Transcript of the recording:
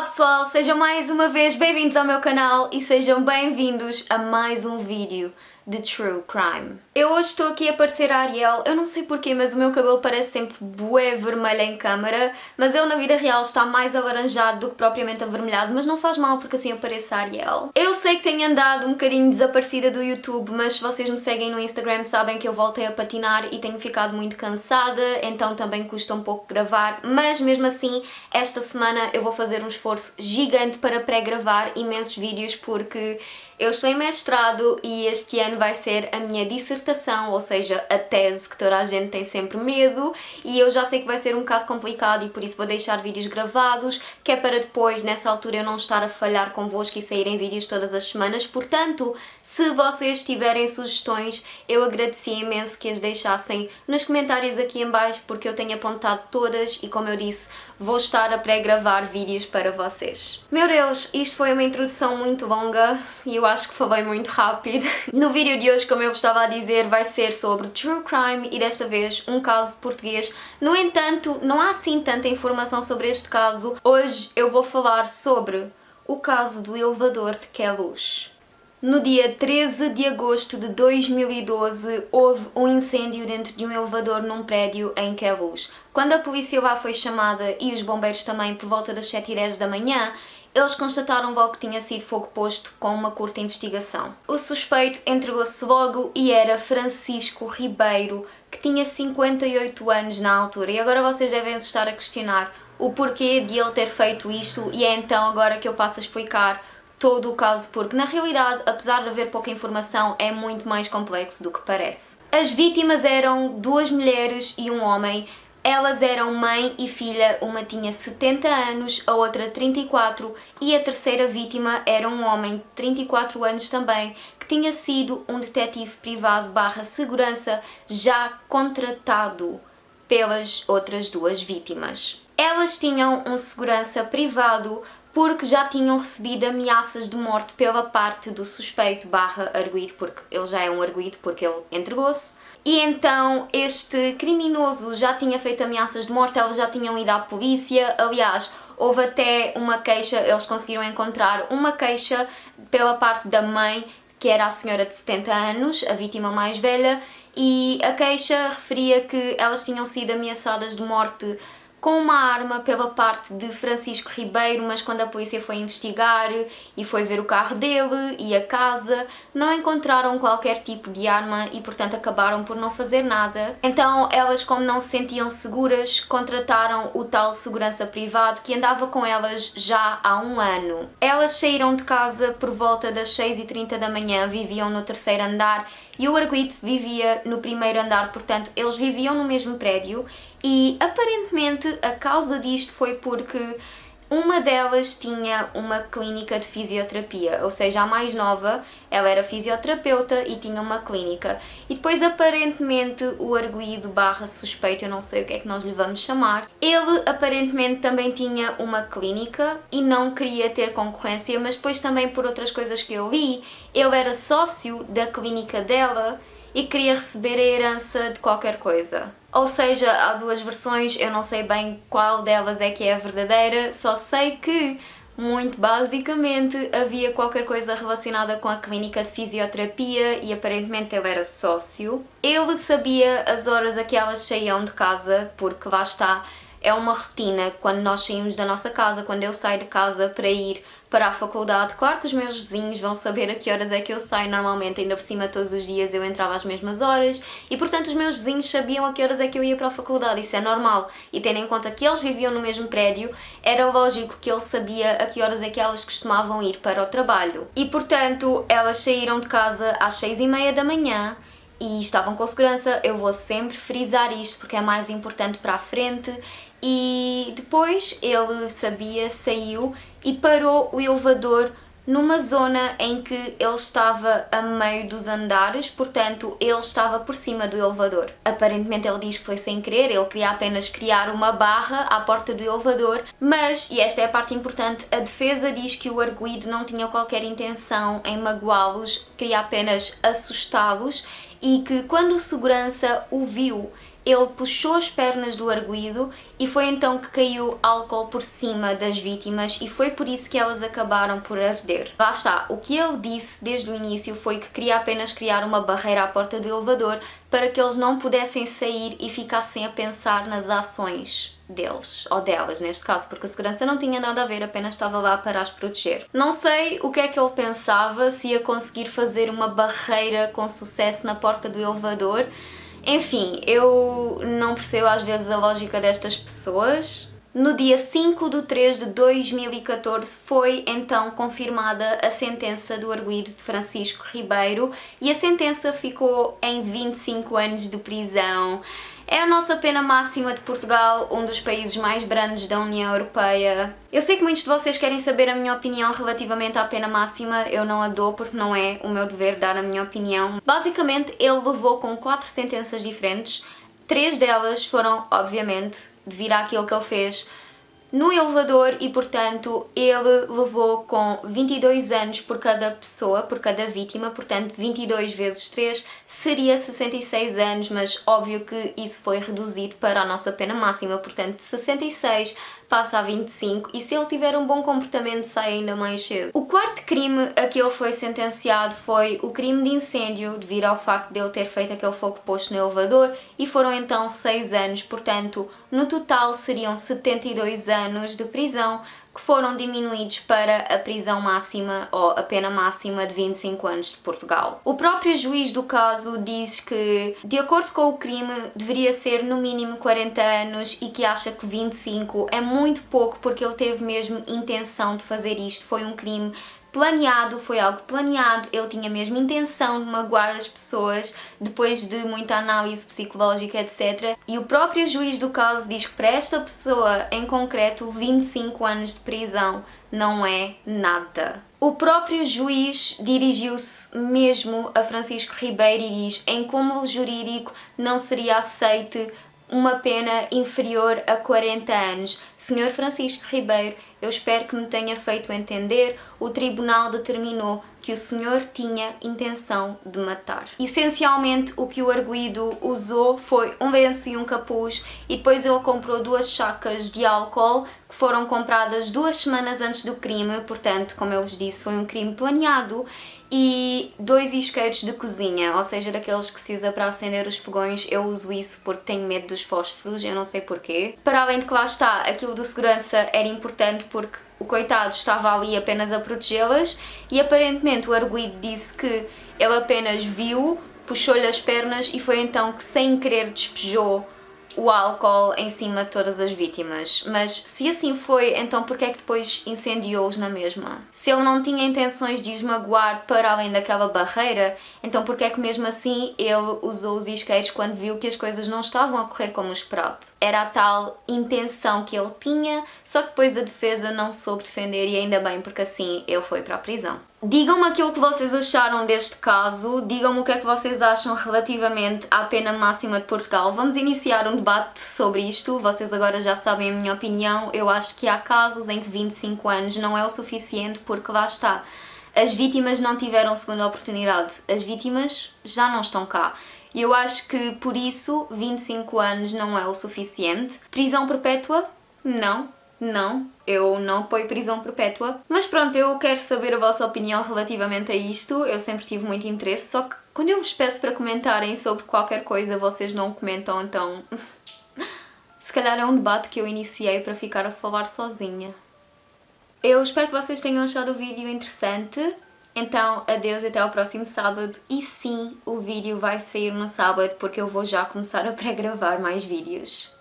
pessoal, sejam mais uma vez bem-vindos ao meu canal e sejam bem-vindos a mais um vídeo de True Crime. Eu hoje estou aqui a parecer a Ariel, eu não sei porquê, mas o meu cabelo parece sempre bué vermelho em câmara, mas ele na vida real está mais alaranjado do que propriamente avermelhado, mas não faz mal porque assim eu pareço a Ariel. Eu sei que tenho andado um bocadinho desaparecida do YouTube, mas se vocês me seguem no Instagram sabem que eu voltei a patinar e tenho ficado muito cansada, então também custa um pouco gravar, mas mesmo assim esta semana eu vou fazer um esforço gigante para pré-gravar imensos vídeos porque eu estou em mestrado e este ano vai ser a minha dissertação, ou seja, a tese que toda a gente tem sempre medo, e eu já sei que vai ser um bocado complicado e por isso vou deixar vídeos gravados, que é para depois, nessa altura, eu não estar a falhar convosco e saírem vídeos todas as semanas. Portanto, se vocês tiverem sugestões, eu agradecia imenso que as deixassem nos comentários aqui em baixo, porque eu tenho apontado todas e, como eu disse, vou estar a pré-gravar vídeos para vocês. Meu Deus, isto foi uma introdução muito longa e eu acho que falei muito rápido. No vídeo de hoje, como eu vos estava a dizer, vai ser sobre True Crime e desta vez um caso português. No entanto, não há assim tanta informação sobre este caso. Hoje eu vou falar sobre o caso do elevador de Queluz. No dia 13 de agosto de 2012, houve um incêndio dentro de um elevador num prédio em Queluz. Quando a polícia lá foi chamada e os bombeiros também por volta das 7h10 da manhã, eles constataram logo que tinha sido fogo posto com uma curta investigação. O suspeito entregou-se logo e era Francisco Ribeiro, que tinha 58 anos na altura. E agora vocês devem se estar a questionar o porquê de ele ter feito isto, e é então agora que eu passo a explicar todo o caso, porque na realidade, apesar de haver pouca informação, é muito mais complexo do que parece. As vítimas eram duas mulheres e um homem. Elas eram mãe e filha, uma tinha 70 anos, a outra 34, e a terceira vítima era um homem de 34 anos também, que tinha sido um detetive privado / segurança já contratado pelas outras duas vítimas. Elas tinham um segurança privado porque já tinham recebido ameaças de morte pela parte do suspeito / arguido, porque ele já é um arguido porque ele entregou-se. E então este criminoso já tinha feito ameaças de morte, elas já tinham ido à polícia. Aliás, houve até uma queixa, eles conseguiram encontrar uma queixa pela parte da mãe, que era a senhora de 70 anos, a vítima mais velha, e a queixa referia que elas tinham sido ameaçadas de morte com uma arma pela parte de Francisco Ribeiro, mas quando a polícia foi investigar e foi ver o carro dele e a casa, não encontraram qualquer tipo de arma e, portanto, acabaram por não fazer nada. Então, elas, como não se sentiam seguras, contrataram o tal segurança privado que andava com elas já há um ano. Elas saíram de casa por volta das 6h30 da manhã, viviam no terceiro andar e o arguido vivia no primeiro andar, portanto, eles viviam no mesmo prédio. E aparentemente a causa disto foi porque uma delas tinha uma clínica de fisioterapia, ou seja, a mais nova, ela era fisioterapeuta e tinha uma clínica. E depois aparentemente o arguido / suspeito, eu não sei o que é que nós lhe vamos chamar, ele aparentemente também tinha uma clínica e não queria ter concorrência, mas depois também por outras coisas que eu li, ele era sócio da clínica dela e queria receber a herança de qualquer coisa. Ou seja, há duas versões, eu não sei bem qual delas é que é a verdadeira, só sei que, muito basicamente, havia qualquer coisa relacionada com a clínica de fisioterapia e aparentemente ele era sócio. Ele sabia as horas a que elas saíam de casa, porque lá está, é uma rotina quando nós saímos da nossa casa, quando eu saio de casa para ir para a faculdade. Claro que os meus vizinhos vão saber a que horas é que eu saio normalmente, ainda por cima todos os dias eu entrava às mesmas horas e portanto os meus vizinhos sabiam a que horas é que eu ia para a faculdade, isso é normal. E tendo em conta que eles viviam no mesmo prédio, era lógico que ele sabia a que horas é que elas costumavam ir para o trabalho. E portanto elas saíram de casa às 6h30 da manhã e estavam com segurança. Eu vou sempre frisar isto porque é mais importante para a frente. E depois ele sabia, saiu e parou o elevador numa zona em que ele estava a meio dos andares, portanto ele estava por cima do elevador. Aparentemente ele diz que foi sem querer, ele queria apenas criar uma barra à porta do elevador, mas, e esta é a parte importante, a defesa diz que o arguido não tinha qualquer intenção em magoá-los, queria apenas assustá-los e que quando o segurança o viu, ele puxou as pernas do arguido e foi então que caiu álcool por cima das vítimas e foi por isso que elas acabaram por arder. Lá está, o que ele disse desde o início foi que queria apenas criar uma barreira à porta do elevador para que eles não pudessem sair e ficassem a pensar nas ações deles, ou delas neste caso, porque a segurança não tinha nada a ver, apenas estava lá para as proteger. Não sei o que é que ele pensava, se ia conseguir fazer uma barreira com sucesso na porta do elevador. Enfim, eu não percebo às vezes a lógica destas pessoas. No dia 5 de 3 de 2014 foi então confirmada a sentença do arguido de Francisco Ribeiro e a sentença ficou em 25 anos de prisão. É a nossa pena máxima de Portugal, um dos países mais brandos da União Europeia. Eu sei que muitos de vocês querem saber a minha opinião relativamente à pena máxima, eu não a dou porque não é o meu dever dar a minha opinião. Basicamente, ele levou com 4 sentenças diferentes, 3 delas foram, obviamente, devido àquilo que ele fez no elevador e, portanto, ele levou com 22 anos por cada pessoa, por cada vítima, portanto 22 vezes 3 seria 66 anos, mas óbvio que isso foi reduzido para a nossa pena máxima, portanto de 66 passa a 25 e se ele tiver um bom comportamento sai ainda mais cedo. O quarto crime a que ele foi sentenciado foi o crime de incêndio, devido ao facto de ele ter feito aquele fogo posto no elevador e foram então 6 anos, portanto no total seriam 72 anos de prisão que foram diminuídos para a prisão máxima ou a pena máxima de 25 anos de Portugal. O próprio juiz do caso diz que, de acordo com o crime, deveria ser no mínimo 40 anos e que acha que 25 é muito pouco porque ele teve mesmo intenção de fazer isto. Foi um crime planeado, foi algo planeado, ele tinha mesmo intenção de magoar as pessoas depois de muita análise psicológica, etc. E o próprio juiz do caso diz que para esta pessoa em concreto 25 anos de prisão não é nada. O próprio juiz dirigiu-se mesmo a Francisco Ribeiro e diz: em cúmulo jurídico não seria aceite uma pena inferior a 40 anos. Senhor Francisco Ribeiro, eu espero que me tenha feito entender, o tribunal determinou que o senhor tinha intenção de matar. Essencialmente, o que o arguido usou foi um lenço e um capuz e depois ele comprou 2 sacas de álcool que foram compradas 2 semanas antes do crime, portanto, como eu vos disse, foi um crime planeado, e 2 isqueiros de cozinha, ou seja, daqueles que se usa para acender os fogões. Eu uso isso porque tenho medo dos fósforos, eu não sei porquê. Para além de que lá está, aquilo do segurança era importante porque o coitado estava ali apenas a protegê-las e aparentemente o arguido disse que ele apenas viu, puxou-lhe as pernas e foi então que sem querer despejou o álcool em cima de todas as vítimas. Mas se assim foi, então porquê é que depois incendiou-os na mesma? Se ele não tinha intenções de os magoar para além daquela barreira, então porquê é que mesmo assim ele usou os isqueiros quando viu que as coisas não estavam a correr como esperado? Era a tal intenção que ele tinha, só que depois a defesa não soube defender e ainda bem, porque assim ele foi para a prisão. Digam-me aquilo que vocês acharam deste caso, digam-me o que é que vocês acham relativamente à pena máxima de Portugal. Vamos iniciar um debate sobre isto, vocês agora já sabem a minha opinião. Eu acho que há casos em que 25 anos não é o suficiente porque lá está, as vítimas não tiveram segunda oportunidade, as vítimas já não estão cá. E eu acho que por isso 25 anos não é o suficiente. Prisão perpétua? Não, eu não apoio prisão perpétua. Mas pronto, eu quero saber a vossa opinião relativamente a isto. Eu sempre tive muito interesse, só que quando eu vos peço para comentarem sobre qualquer coisa, vocês não comentam, então se calhar é um debate que eu iniciei para ficar a falar sozinha. Eu espero que vocês tenham achado o vídeo interessante. Então, adeus até ao próximo sábado. E sim, o vídeo vai sair no sábado porque eu vou já começar a pré-gravar mais vídeos.